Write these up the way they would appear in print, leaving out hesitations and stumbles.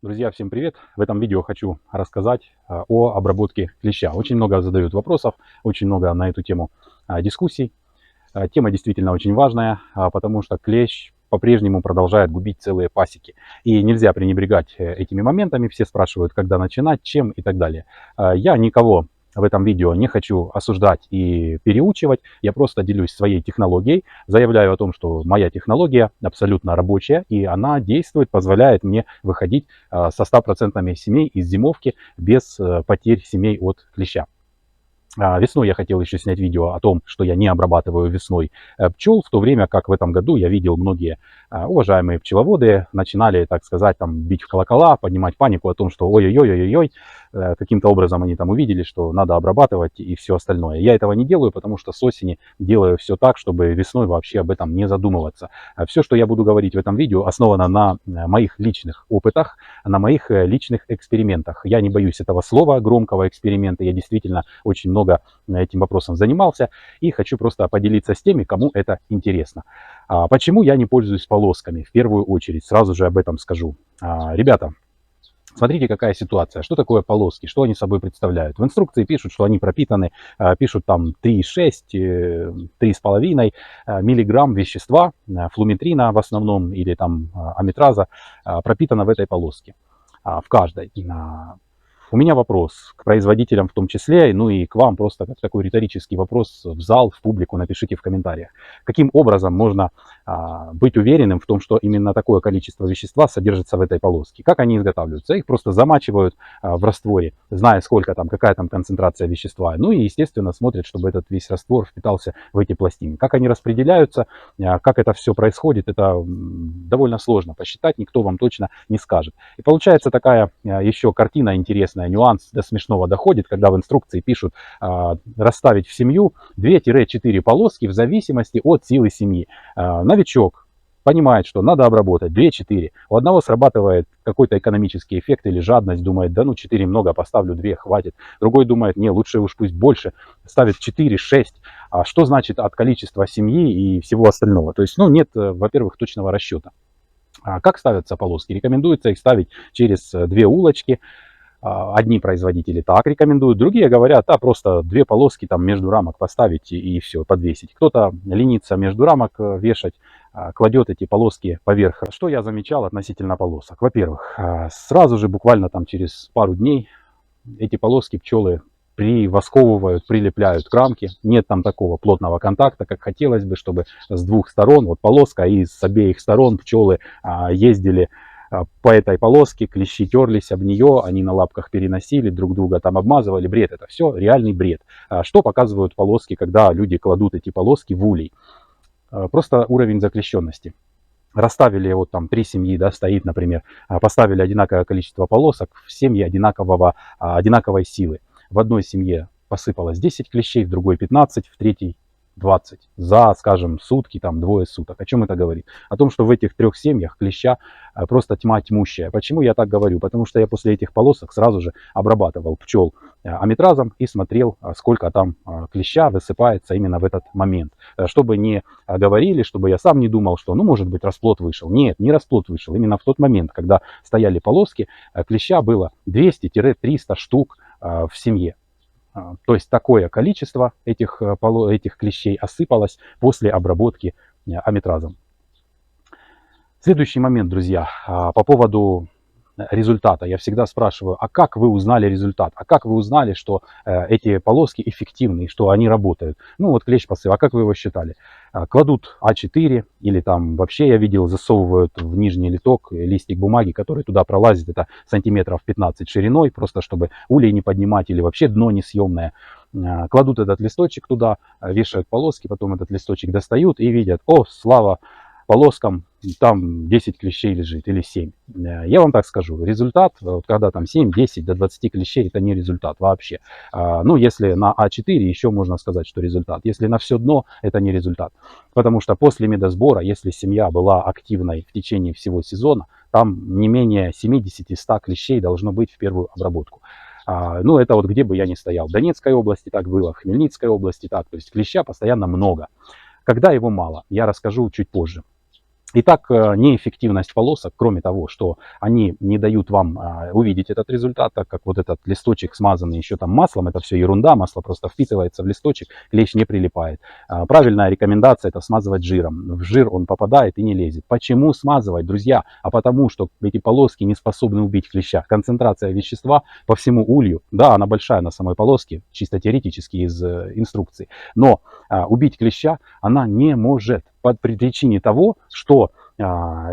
Друзья, всем привет! В этом видео хочу рассказать о обработке клеща. Очень много задают вопросов, очень много на эту тему дискуссий. Тема действительно очень важная, потому что клещ по-прежнему продолжает губить целые пасеки. И нельзя пренебрегать этими моментами. Все спрашивают, когда начинать, чем и так далее. Я никого в этом видео не хочу осуждать и переучивать. Я просто делюсь своей технологией, заявляю о том, что моя технология абсолютно рабочая, и она действует, позволяет мне выходить со 100% семей из зимовки без потерь семей от клеща. Весной я хотел еще снять видео о том, что я не обрабатываю весной пчел, в то время как в этом году я видел многие уважаемые пчеловоды начинали, так сказать, там бить в колокола, поднимать панику о том, что ой-ой-ой-ой-ой, каким-то образом они там увидели, что надо обрабатывать и все остальное. Я этого не делаю, потому что с осени делаю все так, чтобы весной вообще об этом не задумываться. Все, что я буду говорить в этом видео, основано на моих личных опытах, на моих личных экспериментах. Я не боюсь этого слова, громкого эксперимента. Я действительно очень много этим вопросом занимался и хочу просто поделиться с теми, кому это интересно. Почему я не пользуюсь полосками? В первую очередь, сразу же об этом скажу. Ребята, смотрите, какая ситуация. Что такое полоски? Что они собой представляют? В инструкции пишут, что они пропитаны, пишут там 3,6, 3,5 миллиграмм вещества, флуметрина в основном, или там аметраза, пропитано в этой полоске, в каждой. У меня вопрос к производителям в том числе, ну и к вам просто как такой риторический вопрос в зал, в публику, напишите в комментариях. Каким образом можно быть уверенным в том, что именно такое количество вещества содержится в этой полоске? Как они изготавливаются? Их просто замачивают в растворе, зная сколько там, какая там концентрация вещества. Ну и естественно смотрят, чтобы этот весь раствор впитался в эти пластины. Как они распределяются, как это все происходит, это довольно сложно посчитать, никто вам точно не скажет. И получается такая еще картина интересная, нюанс до смешного доходит, когда в инструкции пишут расставить в семью 2-4 полоски в зависимости от силы семьи. Новичок понимает, что надо обработать 2-4. У одного срабатывает какой-то экономический эффект или жадность, думает, да ну 4 много, поставлю 2, хватит. Другой думает, не, лучше уж пусть больше, ставит 4-6. Что значит от количества семьи и всего остального? То есть, ну, нет, во-первых, точного расчета. Как ставятся полоски? Рекомендуется их ставить через 2 улочки. Одни производители так рекомендуют, другие говорят, просто 2 полоски там между рамок поставить и все, подвесить. Кто-то ленится между рамок вешать, кладет эти полоски поверх. Что я замечал относительно полосок? Во-первых, сразу же буквально там через пару дней эти полоски пчелы привосковывают, прилепляют к рамке. Нет там такого плотного контакта, как хотелось бы, чтобы с двух сторон, вот полоска, и с обеих сторон пчелы ездили по этой полоске, клещи терлись об нее, они на лапках переносили, друг друга там обмазывали. Бред, это все реальный бред. Что показывают полоски, когда люди кладут эти полоски в улей? Просто уровень заклещенности. Расставили вот там 3 семьи, да, стоит, например, поставили одинаковое количество полосок в семьи одинаковой силы. В одной семье посыпалось 10 клещей, в другой 15, в третьей 20 за, скажем, сутки, там, двое суток. О чем это говорит? О том, что в этих 3 семьях клеща просто тьма тьмущая. Почему я так говорю? Потому что я после этих полосок сразу же обрабатывал пчел аметразом и смотрел, сколько там клеща высыпается именно в этот момент. Чтобы не говорили, чтобы я сам не думал, что, ну, может быть, расплод вышел. Нет, не расплод вышел. Именно в тот момент, когда стояли полоски, клеща было 200-300 штук в семье. То есть такое количество этих клещей осыпалось после обработки аметразом. Следующий момент, друзья, по поводу результата. Я всегда спрашиваю, а как вы узнали результат? А как вы узнали, что эти полоски эффективны, что они работают? Ну вот клещ посыл, а как вы его считали? Кладут А4 или там вообще я видел засовывают в нижний литок листик бумаги, который туда пролазит, это сантиметров 15 шириной, просто чтобы улей не поднимать или вообще дно несъемное. Кладут этот листочек туда, вешают полоски, потом этот листочек достают и видят, о, слава полоскам, там 10 клещей лежит или 7. Я вам так скажу, результат, вот когда там 7, 10 до 20 клещей, это не результат вообще. Ну, если на А4 еще можно сказать, что результат. Если на все дно, это не результат. Потому что после медосбора, если семья была активной в течение всего сезона, там не менее 70-100 клещей должно быть в первую обработку. Ну, это вот где бы я ни стоял. В Донецкой области так было, в Хмельницкой области так. То есть клеща постоянно много. Когда его мало, я расскажу чуть позже. Итак, неэффективность полосок, кроме того, что они не дают вам увидеть этот результат, так как вот этот листочек смазанный еще там маслом, это все ерунда, масло просто впитывается в листочек, клещ не прилипает. Правильная рекомендация — это смазывать жиром. В жир он попадает и не лезет. Почему смазывать, друзья? А потому что эти полоски не способны убить клеща. Концентрация вещества по всему улью, да, она большая на самой полоске, чисто теоретически из инструкции, но убить клеща она не может по причине того, что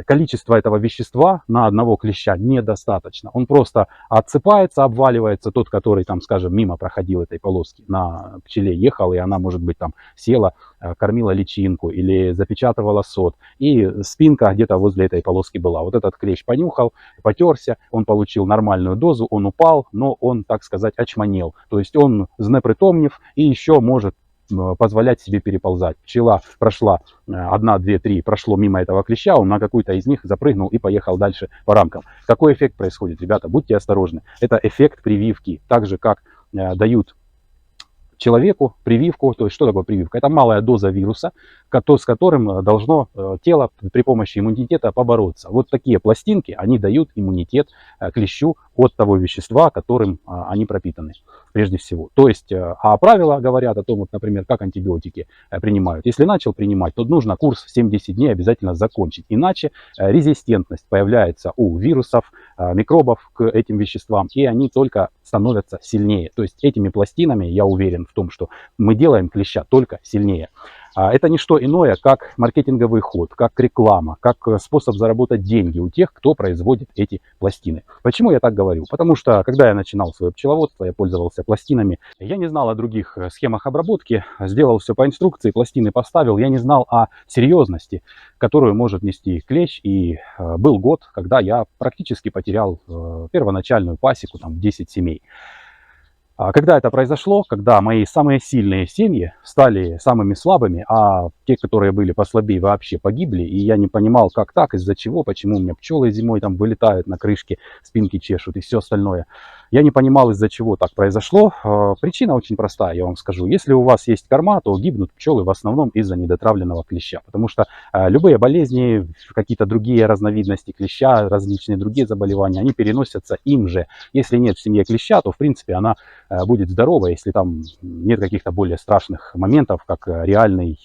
количество этого вещества на одного клеща недостаточно. Он просто отсыпается, обваливается, тот, который там, скажем, мимо проходил этой полоски, на пчеле ехал, и она, может быть, там села, кормила личинку или запечатывала сот, и спинка где-то возле этой полоски была. Вот этот клещ понюхал, потерся, он получил нормальную дозу, он упал, но он, так сказать, очманел. То есть он знепритомнив и еще может позволять себе переползать. Пчела прошла 1, 2, 3, прошло мимо этого клеща, он на какую-то из них запрыгнул и поехал дальше по рамкам. Какой эффект происходит, ребята? Будьте осторожны. Это эффект прививки. Так же, как дают человеку прививку. То есть что такое прививка? Это малая доза вируса, с которым должно тело при помощи иммунитета побороться. Вот такие пластинки, они дают иммунитет клещу от того вещества, которым они пропитаны прежде всего. То есть, а правила говорят о том, вот, например, как антибиотики принимают. Если начал принимать, то нужно курс в 7-10 дней обязательно закончить. Иначе резистентность появляется у вирусов, микробов к этим веществам, и они только становятся сильнее. То есть этими пластинами, я уверен в том, что мы делаем клеща только сильнее. Это не что иное, как маркетинговый ход, как реклама, как способ заработать деньги у тех, кто производит эти пластины. Почему я так говорю? Потому что, когда я начинал свое пчеловодство, я пользовался пластинами. Я не знал о других схемах обработки, сделал все по инструкции, пластины поставил. Я не знал о серьезности, которую может нести клещ. И был год, когда я практически потерял первоначальную пасеку, там 10 семей. Когда это произошло, когда мои самые сильные семьи стали самыми слабыми, а те, которые были послабее, вообще погибли, и я не понимал, как так, из-за чего, почему у меня пчелы зимой там вылетают на крышке, спинки чешут и все остальное. Я не понимал, из-за чего так произошло. Причина очень простая, я вам скажу. Если у вас есть корма, то гибнут пчелы в основном из-за недотравленного клеща, потому что любые болезни, какие-то другие разновидности клеща, различные другие заболевания, они переносятся им же. Если нет в семье клеща, то в принципе она будет здорова, если там нет каких-то более страшных моментов, как реальный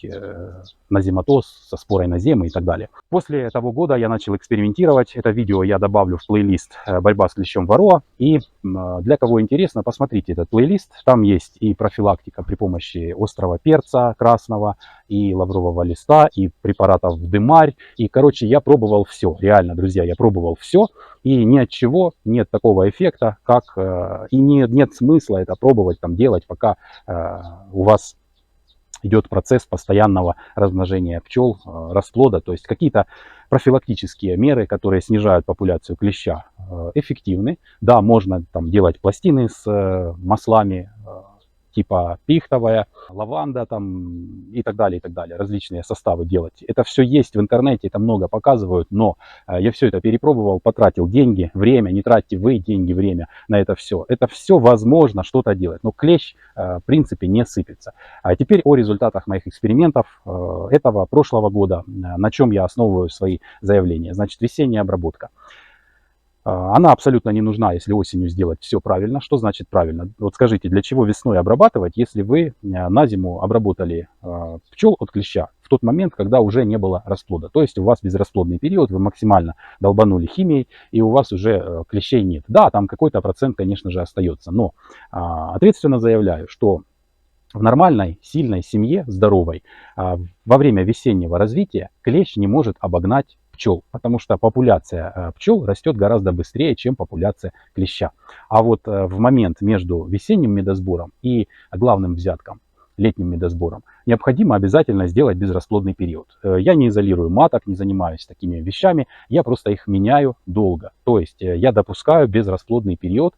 назематоз со спорой наземы и так далее. После того года я начал экспериментировать. Это видео я добавлю в плейлист «Борьба с клещом Вароа». И для кого интересно, посмотрите этот плейлист. Там есть и профилактика при помощи острого перца красного, и лаврового листа, и препаратов дымарь. И, короче, я пробовал все. Реально, друзья, я пробовал все. И ни от чего нет такого эффекта, как и нет смысла это пробовать, там, делать, пока у вас идет процесс постоянного размножения пчел, расплода. То есть какие-то профилактические меры, которые снижают популяцию клеща, эффективны. Да, можно там делать пластины с маслами, типа пихтовая, лаванда там и так далее, различные составы делать. Это все есть в интернете, это много показывают, но я все это перепробовал, потратил деньги, время, не тратьте вы деньги, время на это все. Это все возможно что-то делать, но клещ в принципе не сыпется. А теперь о результатах моих экспериментов этого прошлого года, на чем я основываю свои заявления. Значит, весенняя обработка. Она абсолютно не нужна, если осенью сделать все правильно. Что значит правильно? Вот скажите, для чего весной обрабатывать, если вы на зиму обработали пчел от клеща в тот момент, когда уже не было расплода? То есть у вас безрасплодный период, вы максимально долбанули химией, и у вас уже клещей нет. Да, там какой-то процент, конечно же, остается, но ответственно заявляю, что в нормальной, сильной семье, здоровой, во время весеннего развития клещ не может обогнать пчел, потому что популяция пчел растет гораздо быстрее, чем популяция клеща. А вот в момент между весенним медосбором и главным взятком, летним медосбором, необходимо обязательно сделать безрасплодный период. Я не изолирую маток, не занимаюсь такими вещами, я просто их меняю долго. То есть я допускаю безрасплодный период.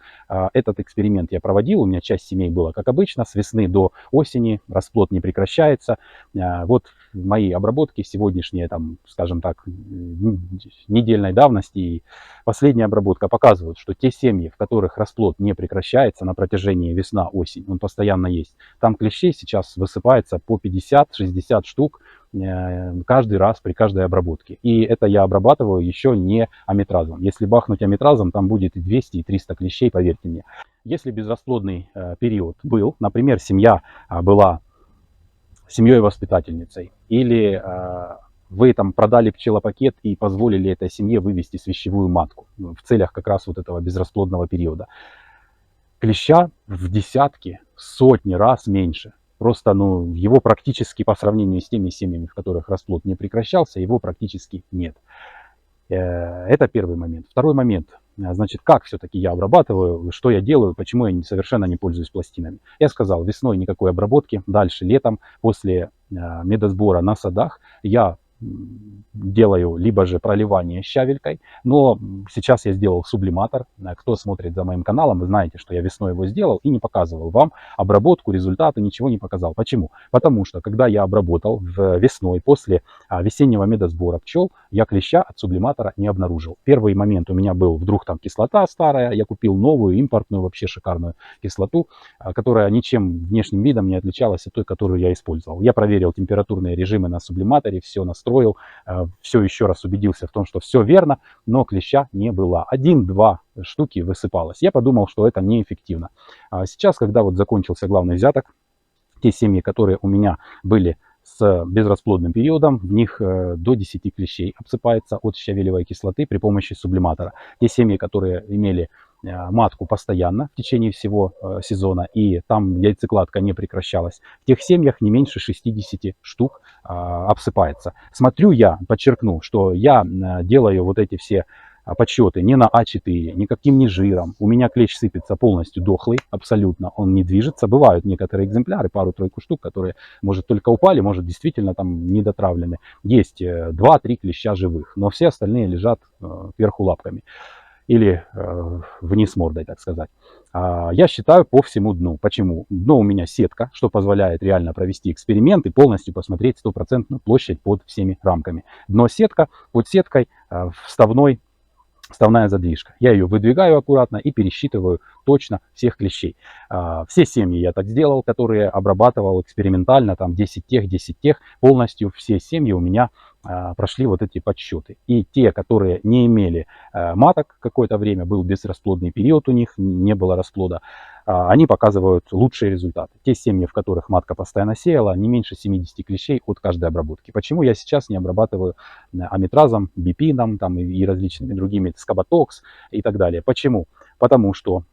Этот эксперимент я проводил, у меня часть семей была как обычно, с весны до осени расплод не прекращается. Вот мои обработки сегодняшние, там, скажем так, недельной давности и последняя обработка показывают, что те семьи, в которых расплод не прекращается на протяжении весна-осень, он постоянно есть, там клещей сейчас высыпается по 50-60 штук каждый раз при каждой обработке. И это я обрабатываю еще не аметразом. Если бахнуть аметразом, там будет и 200, и 300 клещей, поверьте мне. Если безрасплодный период был, например, семья была семьей-воспитательницей, или вы там продали пчелопакет и позволили этой семье вывести свящевую матку в целях как раз вот этого безрасплодного периода, клеща в десятки, сотни раз меньше. Просто, ну, его практически по сравнению с теми семьями, в которых расплод не прекращался, его практически нет. Это первый момент. Второй момент. Значит, как все-таки я обрабатываю, что я делаю, почему я совершенно не пользуюсь пластинами. Я сказал, весной никакой обработки, дальше летом, после медосбора на садах я делаю либо же проливание щавелькой, но сейчас я сделал сублиматор. Кто смотрит за моим каналом, вы знаете, что я весной его сделал и не показывал вам обработку, результаты, ничего не показал. Почему? Потому что когда я обработал весной после весеннего медосбора пчел, я клеща от сублиматора не обнаружил. Первый момент у меня был, вдруг там кислота старая, я купил новую, импортную, вообще шикарную кислоту, которая ничем внешним видом не отличалась от той, которую я использовал. Я проверил температурные режимы на сублиматоре, все настроил, все еще раз убедился в том, что все верно, но клеща не было. 1-2 штуки высыпалось. Я подумал, что это неэффективно. Сейчас, когда вот закончился главный взяток, те семьи, которые у меня были с безрасплодным периодом, в них до 10 клещей обсыпается от щавелевой кислоты при помощи сублиматора. Те семьи, которые имели матку постоянно в течение всего сезона, и там яйцекладка не прекращалась, в тех семьях не меньше 60 штук обсыпается. Смотрю я, подчеркну, что я делаю вот эти все подсчеты не на А4, никаким не жиром. У меня клещ сыпется полностью дохлый, абсолютно, он не движется. Бывают некоторые экземпляры, пару-тройку штук, которые, может, только упали, может, действительно там недотравлены. Есть 2-3 клеща живых, но все остальные лежат кверху лапками или вниз мордой, так сказать. Я считаю по всему дну. Почему? Дно у меня сетка, что позволяет реально провести эксперимент и полностью посмотреть стопроцентную площадь под всеми рамками. Дно сетка, под сеткой вставная задвижка. Я ее выдвигаю аккуратно и пересчитываю точно всех клещей. Все семьи я так сделал, которые обрабатывал экспериментально, там 10 тех, полностью все семьи у меня прошли вот эти подсчеты. И те, которые не имели маток какое-то время, был безрасплодный период у них, не было расплода, они показывают лучшие результаты. Те семьи, в которых матка постоянно сеяла, не меньше 70 клещей от каждой обработки. Почему я сейчас не обрабатываю аметразом, бипином там, и различными другими, скоботокс и так далее? Почему? Потому что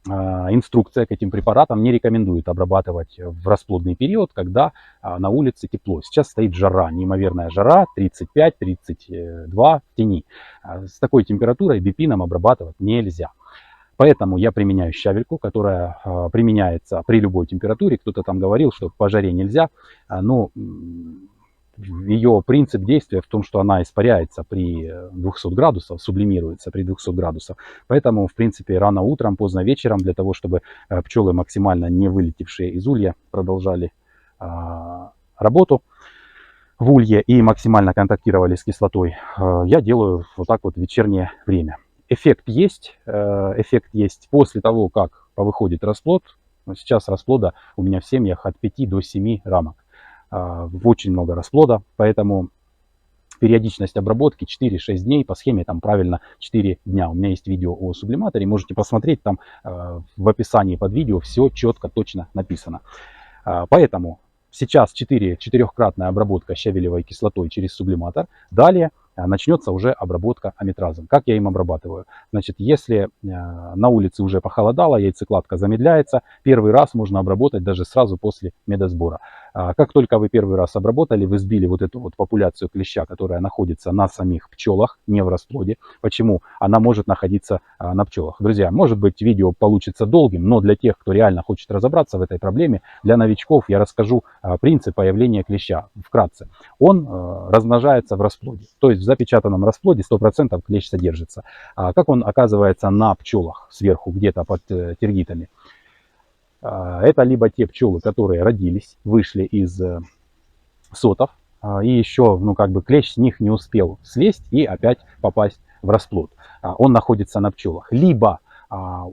инструкция к этим препаратам не рекомендует обрабатывать в расплодный период, когда на улице тепло. Сейчас стоит жара, неимоверная жара, 35-32 в тени. С такой температурой бипином обрабатывать нельзя. Поэтому я применяю щавельку, которая применяется при любой температуре. Кто-то там говорил, что по жаре нельзя, но ее принцип действия в том, что она испаряется при 200 градусов, сублимируется при 200 градусов. Поэтому, в принципе, рано утром, поздно вечером, для того, чтобы пчелы, максимально не вылетевшие из улья, продолжали работу в улье и максимально контактировали с кислотой, я делаю вот так вот в вечернее время. Эффект есть после того, как выходит расплод. Сейчас расплода у меня в семьях от 5 до 7 рамок. Очень много расплода, поэтому периодичность обработки 4-6 дней, по схеме там правильно 4 дня. У меня есть видео о сублиматоре, можете посмотреть, там в описании под видео все четко, точно написано. Поэтому сейчас 4-кратная обработка щавелевой кислотой через сублиматор. Далее начнется уже обработка аметразом. Как я им обрабатываю? Значит, если на улице уже похолодало, яйцекладка замедляется, первый раз можно обработать даже сразу после медосбора. Как только вы первый раз обработали, вы сбили вот эту вот популяцию клеща, которая находится на самих пчелах, не в расплоде. Почему? Она может находиться на пчелах. Друзья, может быть, видео получится долгим, но для тех, кто реально хочет разобраться в этой проблеме, для новичков я расскажу принцип появления клеща вкратце. Он размножается в расплоде, то есть в запечатанном расплоде 100% клещ содержится. Как он оказывается на пчелах сверху, где-то под тергитами? Это либо те пчелы, которые родились, вышли из сотов, и еще, ну, как бы клещ с них не успел слезть и опять попасть в расплод. Он находится на пчелах. Либо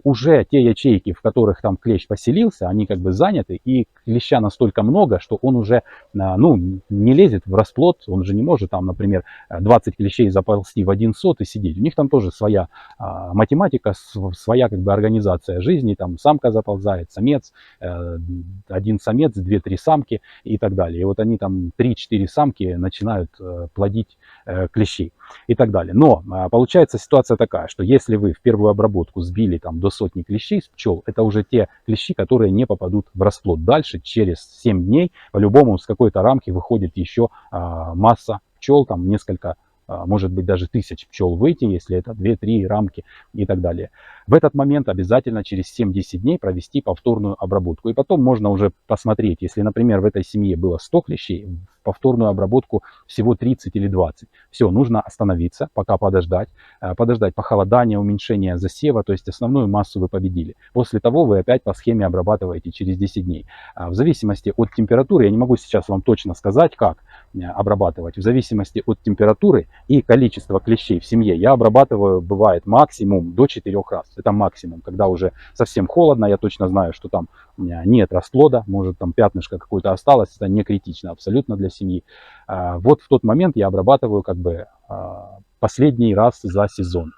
уже те ячейки, в которых там клещ поселился, они как бы заняты, и клеща настолько много, что он уже ну, не лезет в расплод, он же не может там, например, 20 клещей заползти в один сот и сидеть. У них там тоже своя математика, своя как бы организация жизни, там самка заползает, самец, один самец, 2-3 самки и так далее. И вот они там 3-4 самки начинают плодить клещей и так далее. Но получается ситуация такая, что если вы в первую обработку сбили там до сотни клещей с пчел, это уже те клещи, которые не попадут в расплод. Дальше через 7 дней по-любому с какой-то рамки выходит еще масса пчел, там несколько, может быть даже тысяч пчел выйти, если это 2-3 рамки и так далее. В этот момент обязательно через 7-10 дней провести повторную обработку. И потом можно уже посмотреть, если, например, в этой семье было 100 клещей, в повторную обработку всего 30 или 20. Все, нужно остановиться, пока подождать похолодания, уменьшения засева, то есть основную массу вы победили. После того вы опять по схеме обрабатываете через 10 дней. В зависимости от температуры, я не могу сейчас вам точно сказать, как обрабатывать, в зависимости от температуры и количества клещей в семье я обрабатываю, бывает, максимум до 4 раз. Это максимум, когда уже совсем холодно, я точно знаю, что там нет расплода, может там пятнышко какое-то осталось, это не критично абсолютно для семьи. Вот в тот момент я обрабатываю как бы последний раз за сезон.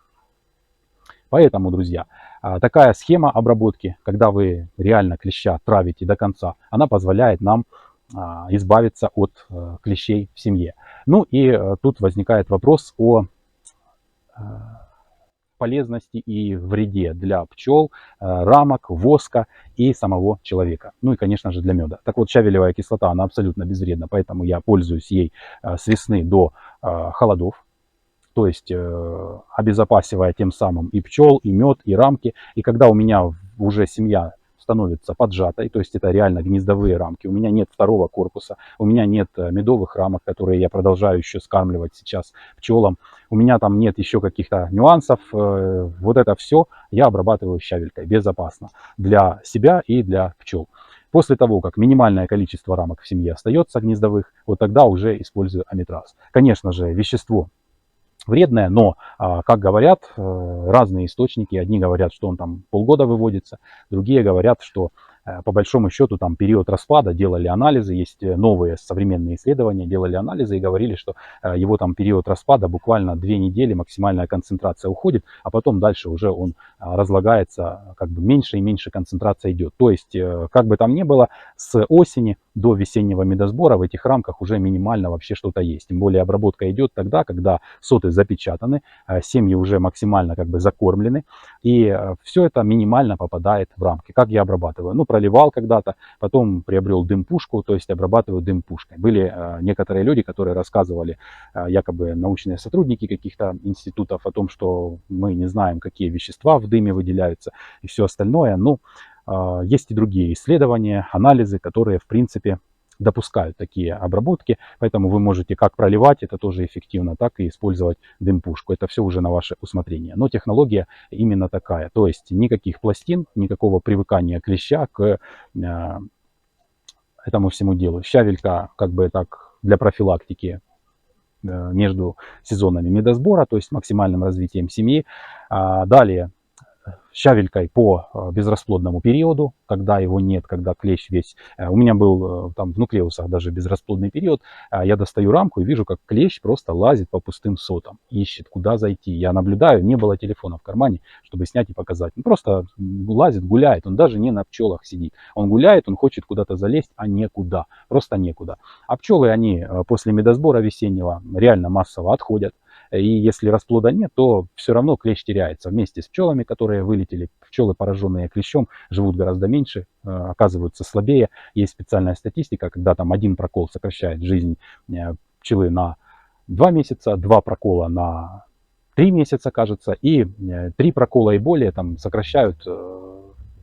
Поэтому, друзья, такая схема обработки, когда вы реально клеща травите до конца, она позволяет нам избавиться от клещей в семье. Ну и тут возникает вопрос о полезности и вреде для пчел, рамок, воска и самого человека. Ну и, конечно же, для меда. Так вот, щавелевая кислота, она абсолютно безвредна, поэтому я пользуюсь ей с весны до холодов. То есть обезопасивая тем самым и пчел, и мед, и рамки. И когда у меня уже семья становится поджатой, то есть это реально гнездовые рамки, у меня нет второго корпуса, у меня нет медовых рамок, которые я продолжаю еще скармливать сейчас пчелам, у меня там нет еще каких-то нюансов, вот это все я обрабатываю щавелькой безопасно для себя и для пчел. После того, как минимальное количество рамок в семье остается гнездовых, вот тогда уже использую амитраз. Конечно же, вещество вредное, но, как говорят разные источники, одни говорят, что он там полгода выводится, другие говорят, что по большому счету там период распада, делали анализы, есть новые современные исследования, делали анализы и говорили, что его там период распада буквально 2 недели, максимальная концентрация уходит, а потом дальше уже он разлагается, как бы меньше и меньше концентрация идет. То есть, как бы там ни было, с осени до весеннего медосбора в этих рамках уже минимально вообще что-то есть. Тем более обработка идет тогда, когда соты запечатаны, семьи уже максимально как бы закормлены, и все это минимально попадает в рамки. Как я обрабатываю? Ну, проливал когда-то, потом приобрел дым-пушку, то есть обрабатываю дым-пушкой. Были некоторые люди, которые рассказывали, якобы научные сотрудники каких-то институтов, о том, что мы не знаем, какие вещества в дыме выделяются и все остальное. Ну, есть и другие исследования, анализы, которые, в принципе, допускают такие обработки, поэтому вы можете как проливать, это тоже эффективно, так и использовать дым-пушку. Это все уже на ваше усмотрение. Но технология именно такая, то есть никаких пластин, никакого привыкания клеща к этому всему делу. Щавелька как бы так для профилактики между сезонами медосбора, то есть максимальным развитием семьи. Далее щавелькой по безрасплодному периоду, когда его нет, когда клещ весь. У меня был там в нуклеусах даже безрасплодный период. Я достаю рамку и вижу, как клещ просто лазит по пустым сотам, ищет, куда зайти. Я наблюдаю, не было телефона в кармане, чтобы снять и показать. Он просто лазит, гуляет, он даже не на пчелах сидит. Он гуляет, он хочет куда-то залезть, а некуда, просто некуда. А пчелы, они после медосбора весеннего реально массово отходят. И если расплода нет, то все равно клещ теряется вместе с пчелами, которые вылетели. Пчелы, пораженные клещом, живут гораздо меньше, оказываются слабее. Есть специальная статистика, когда там один прокол сокращает жизнь пчелы на 2 месяца, 2 прокола на 3 месяца, кажется, и 3 прокола и более там сокращают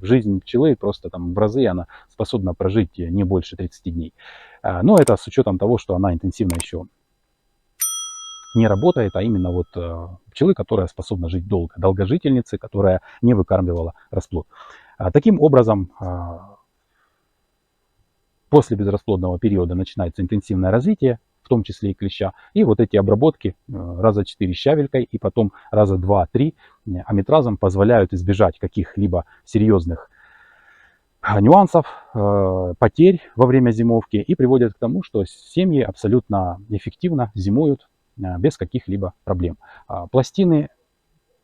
жизнь пчелы просто там в разы, она способна прожить не больше 30 дней. Но это с учетом того, что она интенсивно еще не работает, а именно вот пчелы, которая способна жить долго, долгожительницы, которая не выкармливала расплод. Таким образом, после безрасплодного периода начинается интенсивное развитие. в том числе и клеща. И вот эти обработки раза 4 щавелькой и потом раза 2-3 аметразом позволяют избежать каких-либо серьезных нюансов, потерь во время зимовки и приводят к тому, что семьи абсолютно эффективно зимуют без каких-либо проблем. Пластины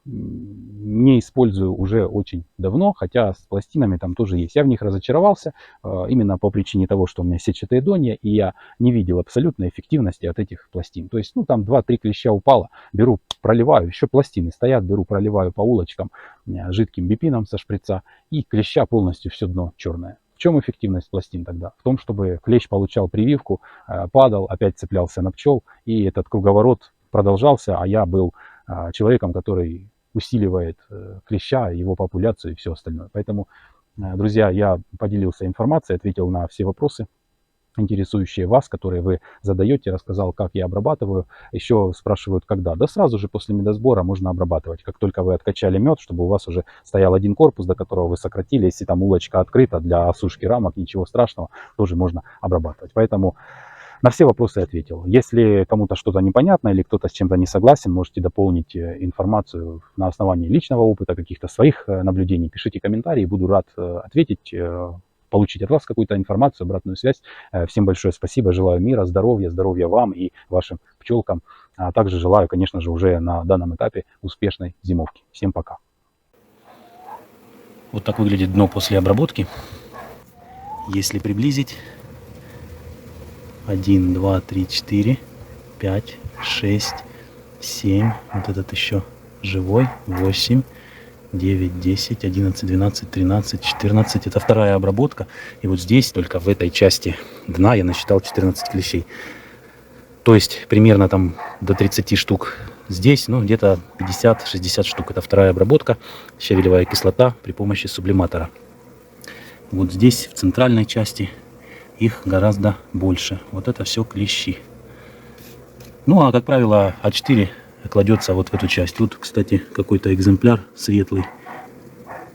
не использую уже очень давно, хотя с пластинами там тоже есть. Я в них разочаровался именно по причине того, что у меня сетчатые донья, и я не видел абсолютной эффективности от этих пластин. То есть, ну, там 2-3 клеща упало, беру, проливаю, еще пластины стоят, беру, проливаю по улочкам жидким бипином со шприца, и клеща полностью все дно черное. В чем эффективность пластин тогда? В том, чтобы клещ получал прививку, падал, опять цеплялся на пчел, и этот круговорот продолжался, а я был человеком, который усиливает клеща, его популяцию и все остальное. Поэтому, друзья, я поделился информацией, ответил на все вопросы, интересующие вас, которые вы задаете, рассказал, как я обрабатываю. Еще спрашивают, когда. Да сразу же после медосбора можно обрабатывать. Как только вы откачали мед, чтобы у вас уже стоял один корпус, до которого вы сократили. Если там улочка открыта для осушки рамок, ничего страшного, тоже можно обрабатывать. Поэтому на все вопросы ответил. Если кому-то что-то непонятно или кто-то с чем-то не согласен, можете дополнить информацию на основании личного опыта, каких-то своих наблюдений. Пишите комментарии, буду рад ответить, получить от вас какую-то информацию, обратную связь. Всем большое спасибо, желаю мира, здоровья вам и вашим пчелкам. А также желаю, конечно же, уже на данном этапе успешной зимовки. Всем пока. Вот так выглядит дно после обработки. Если приблизить, 1, 2, 3, 4, 5, 6, 7, вот этот еще живой, 8, 9, 10, 11, 12, 13, 14. Это вторая обработка. И вот здесь, только в этой части дна, я насчитал 14 клещей. То есть примерно там до 30 штук здесь, ну где-то 50-60 штук. Это вторая обработка, щавелевая кислота при помощи сублиматора. Вот здесь, в центральной части, их гораздо больше. Вот это все клещи. Ну, а, как правило, А4 кладется вот в эту часть. Тут, кстати, какой-то экземпляр светлый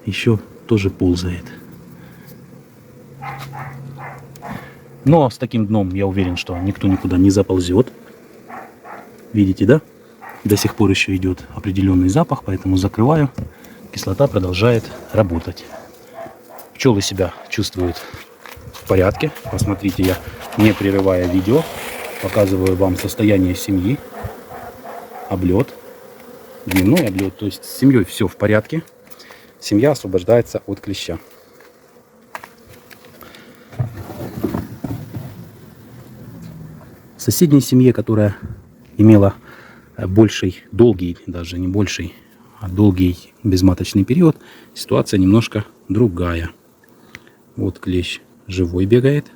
еще тоже ползает. Но с таким дном я уверен, что никто никуда не заползет. Видите, да? До сих пор еще идет определенный запах, поэтому закрываю. Кислота продолжает работать. Пчелы себя чувствуют в порядке. Посмотрите, я, не прерывая видео, показываю вам состояние семьи. Облет, дневной облет. То есть с семьей все в порядке. Семья освобождается от клеща. В соседней семье, которая имела долгий, даже не больший, а долгий безматочный период, ситуация немножко другая. Вот клещ живой бегает.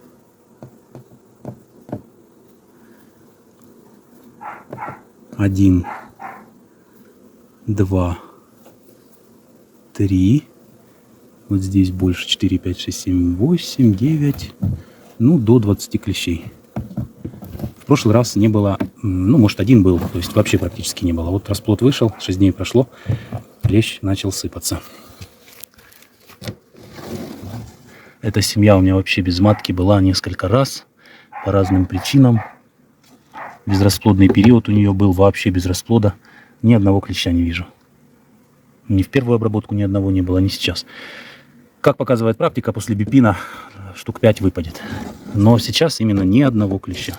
Один, 2, 3. Вот здесь больше 4, 5, 6, 7, 8, 9. Ну, до 20 клещей. В прошлый раз не было, ну, может, один был, то есть вообще практически не было. Вот расплод вышел, 6 дней прошло, клещ начал сыпаться. Эта семья у меня вообще без матки была несколько раз по разным причинам. Безрасплодный период у нее был вообще без расплода. Ни одного клеща не вижу. Ни в первую обработку ни одного не было, ни сейчас. Как показывает практика, после бипина штук 5 выпадет. Но сейчас именно ни одного клеща.